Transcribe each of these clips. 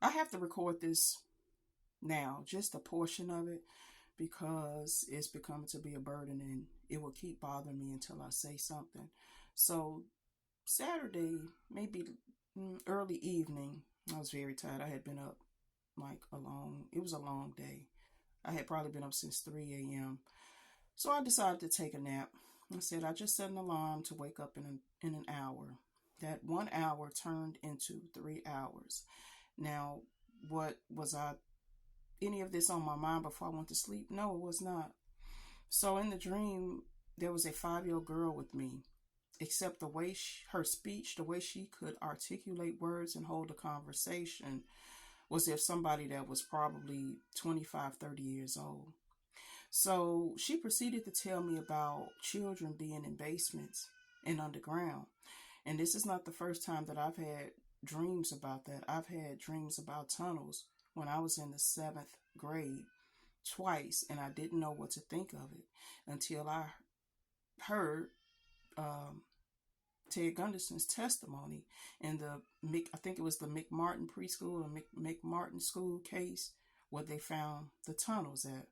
I have to record this now, just a portion of it, because it's becoming to be a burden and it will keep bothering me until I say something. So Saturday, maybe early evening, I was very tired. I had been up like it was a long day. I had probably been up since 3 a.m. So I decided to take a nap. I said I just set an alarm to wake up in an hour. That 1 hour turned into 3 hours. Now, what was any of this on my mind before I went to sleep? No, it was not. So in the dream, there was a 5-year-old girl with me. Except the way her speech, the way she could articulate words and hold a conversation was if somebody that was probably 25, 30 years old. So she proceeded to tell me about children being in basements and underground. And this is not the first time that I've had dreams about that. I've had dreams about tunnels when I was in the 7th grade twice, and I didn't know what to think of it until I heard Ted Gunderson's testimony in I think it was the McMartin preschool or McMartin school case where they found the tunnels at.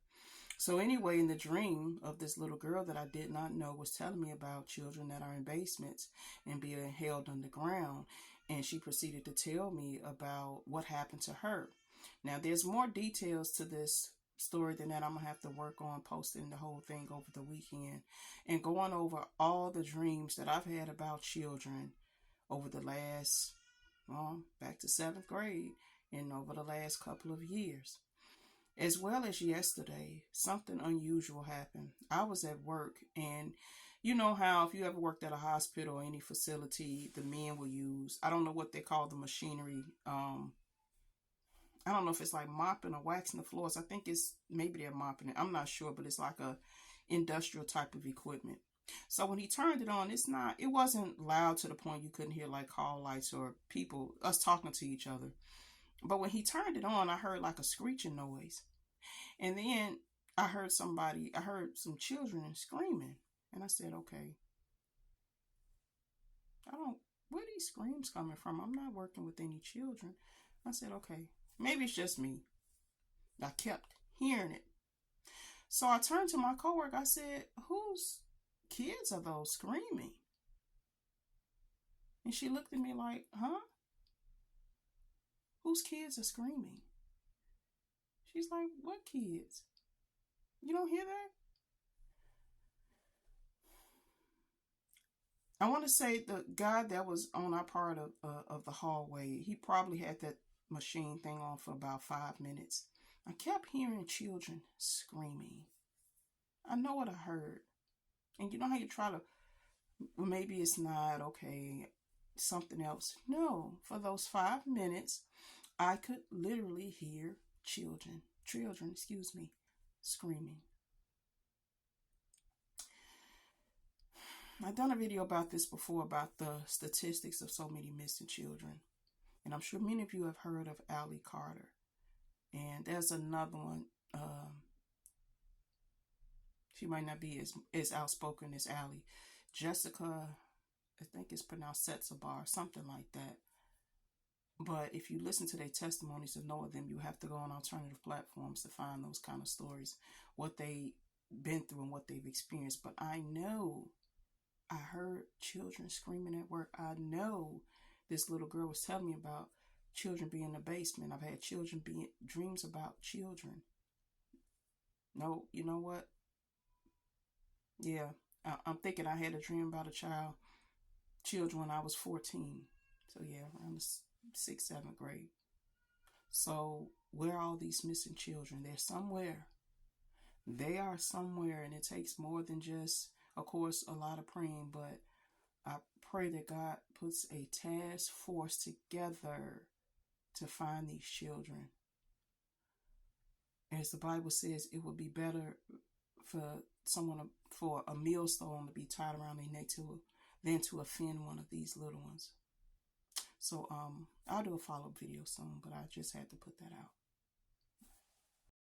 So anyway, in the dream of this little girl that I did not know was telling me about children that are in basements and being held underground. And she proceeded to tell me about what happened to her. Now, there's more details to this story than that. I'm going to have to work on posting the whole thing over the weekend and going over all the dreams that I've had about children over the last, back to 7th grade and over the last couple of years. As well as yesterday, something unusual happened. I was at work, and you know how if you ever worked at a hospital or any facility, the men will use, I don't know what they call the machinery. I don't know if it's like mopping or waxing the floors. I think maybe they're mopping it. I'm not sure, but it's like a industrial type of equipment. So when he turned it on, it wasn't loud to the point you couldn't hear like call lights or us talking to each other. But when he turned it on, I heard like a screeching noise. And then I heard some children screaming. And I said, okay, where are these screams coming from? I'm not working with any children. I said, okay, maybe it's just me. I kept hearing it. So I turned to my coworker. I said, whose kids are those screaming? And she looked at me like, huh? Whose kids are screaming? She's like, what kids? You don't hear that? I want to say the guy that was on our part of the hallway, he probably had that machine thing on for about 5 minutes. I kept hearing children screaming. I know what I heard. And you know how you try to, maybe it's not, okay, something else. No, for those 5 minutes, I could literally hear children, screaming. I've done a video about this before, about the statistics of so many missing children. And I'm sure many of you have heard of Allie Carter. And there's another one. She might not be as outspoken as Allie. Jessica, I think it's pronounced Setsabar, something like that. But if you listen to their testimonies to know of them, you have to go on alternative platforms to find those kind of stories, what they've been through and what they've experienced. But I know I heard children screaming at work. I know this little girl was telling me about children being in the basement. I've had dreams about children. No, you know what? Yeah, I'm thinking I had a dream about children when I was 14. So yeah, around the 6th, 7th grade. So where are all these missing children? They're somewhere. They are somewhere, and it takes more than just, of course, a lot of praying, but I pray that God puts a task force together to find these children. As the Bible says, it would be better for a millstone to be tied around their neck than to offend one of these little ones. So I'll do a follow-up video soon, but I just had to put that out.